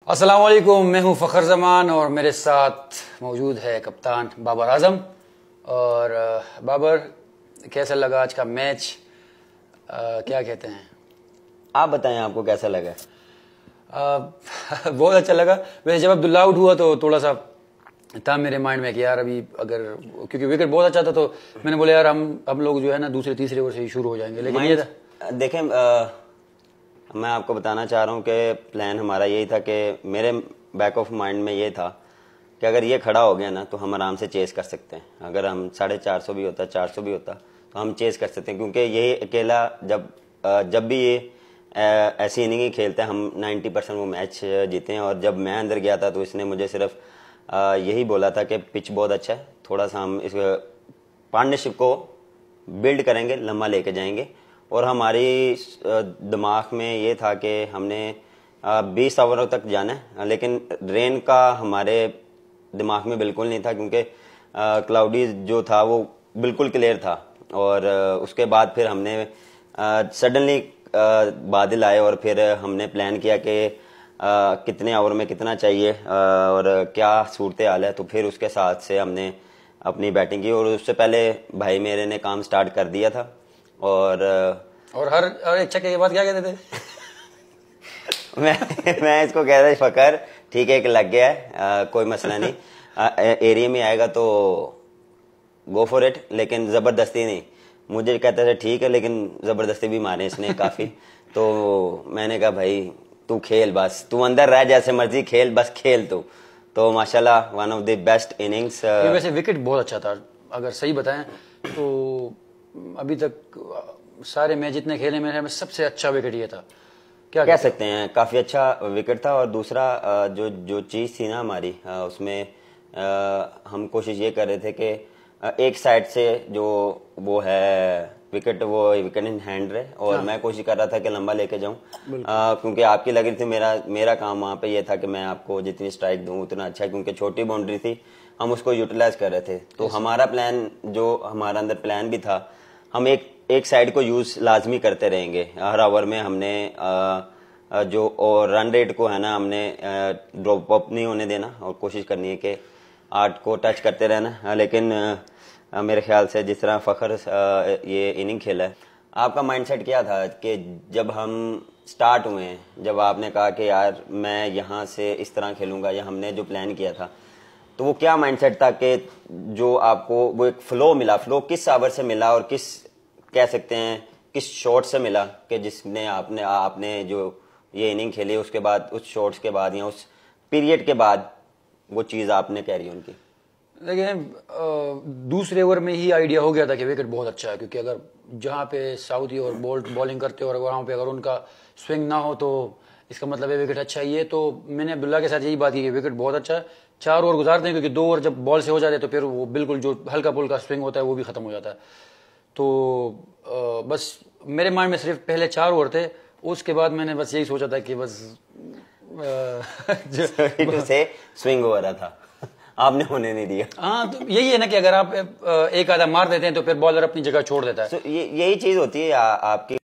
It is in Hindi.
अस्सलाम वालेकुम, मैं हूं फ़खर ज़मान और मेरे साथ मौजूद है कप्तान बाबर आज़म। और बाबर, कैसा लगा आज का मैच? क्या कहते हैं? आप बताएं, आपको कैसा लगा? बहुत अच्छा लगा। वैसे जब अब्दुल्ला आउट हुआ तो थोड़ा सा था मेरे माइंड में कि यार अभी अगर, क्योंकि विकेट बहुत अच्छा था तो मैंने बोला यार हम लोग जो है ना दूसरे तीसरे ओवर से ही शुरू हो जाएंगे, लेकिन ये था। देखें, मैं आपको बताना चाह रहा हूं कि प्लान हमारा यही था कि मेरे बैक ऑफ माइंड में ये था कि अगर ये खड़ा हो गया ना तो हम आराम से चेस कर सकते हैं। अगर हम 450 भी होता, 400 भी होता तो हम चेस कर सकते हैं, क्योंकि यही अकेला जब भी ये ऐसी इनिंग ही खेलते हैं हम 90% वो मैच जीते हैं। और जब मैं अंदर गया था तो इसने मुझे सिर्फ यही बोला था कि पिच बहुत अच्छा है, थोड़ा सा हम इस पार्टनरशिप को बिल्ड करेंगे, लम्बा लेके जाएंगे। और हमारी दिमाग में ये था कि हमने 20 ओवरों तक जाना है, लेकिन रेन का हमारे दिमाग में बिल्कुल नहीं था, क्योंकि क्लाउडी जो था वो बिल्कुल क्लियर था। और उसके बाद फिर हमने सडनली बादल आए और फिर हमने प्लान किया कि कितने ओवर में कितना चाहिए और क्या सूरत हाल है। तो फिर उसके साथ से हमने अपनी बैटिंग की और उससे पहले भाई मेरे ने काम स्टार्ट कर दिया था। और हर एक छक्के के बाद क्या कहते थे? मैं इसको कह रहा फकर ठीक है कि लग गया है, कोई मसला नहीं, एरिया में आएगा तो गो फॉर इट, लेकिन जबरदस्ती नहीं। मुझे कहते थे ठीक है, लेकिन जबरदस्ती भी मारे इसने काफी। तो मैंने कहा भाई तू खेल, बस तू अंदर रह, जैसे मर्जी खेल, बस खेल तू। तो माशाल्लाह one of the best innings. वैसे विकेट बहुत अच्छा था, अगर सही बताएं तो अभी तक सारे मैच जितने खेले मेरे में सबसे अच्छा विकेट ये था। क्या कह सकते हैं, काफी अच्छा विकेट था। और दूसरा जो चीज थी ना हमारी, उसमें हम कोशिश ये कर रहे थे कि एक साइड से जो वो है विकेट, वो विकेट इन हैंड रहे। और मैं कोशिश कर रहा था कि लंबा लेके जाऊं, क्योंकि आपकी लग रही थी, मेरा काम वहां पे ये था कि मैं आपको जितनी स्ट्राइक दूं उतना अच्छा है, क्योंकि छोटी बाउंड्री थी, हम उसको यूटिलाइज कर रहे थे। तो हमारा प्लान, जो हमारा अंदर प्लान भी था, हम एक साइड को यूज लाजमी करते रहेंगे। हर ओवर में हमने जो और रन रेट को है ना, हमने ड्रॉप अप नहीं होने देना और कोशिश करनी है कि 8 को टच करते रहना। लेकिन मेरे ख्याल से जिस तरह फखर ये इनिंग खेला है, आपका माइंडसेट क्या था कि जब हम स्टार्ट हुए हैं, जब आपने कहा कि यार मैं यहाँ से इस तरह खेलूंगा, या हमने जो प्लान किया था, तो वो क्या माइंडसेट था कि जो आपको वो एक फ्लो मिला, फ्लो किस ओवर से मिला और किस, कह सकते हैं किस शॉट से मिला कि जिसने आपने जो ये इनिंग खेली उसके बाद, उस शॉट्स के बाद या उस पीरियड के बाद वो चीज आपने कैरी ऑन की? लेकिन दूसरे ओवर में ही आइडिया हो गया था कि विकेट बहुत अच्छा है, क्योंकि अगर जहाँ पे साउथी और बॉलिंग करते हो और वहाँ पे अगर उनका स्विंग ना हो तो इसका मतलब है विकेट अच्छा ही है। तो मैंने अब्दुल्ला के साथ यही बात की कि विकेट बहुत अच्छा है, 4 ओवर गुजारते हैं, क्योंकि 2 ओवर जब बॉल से हो जाते हैं तो फिर वो बिल्कुल जो हल्का फुल्का स्विंग होता है वो भी खत्म हो जाता है। तो बस मेरे माइंड में सिर्फ पहले 4 ओवर थे, उसके बाद मैंने बस यही सोचा था कि बस से स्विंग हो रहा था, आपने होने नहीं दिया। हाँ, तो यही है ना कि अगर आप एक आधा मार देते हैं तो फिर बॉलर अपनी जगह छोड़ देता है। यही चीज होती है आपकी।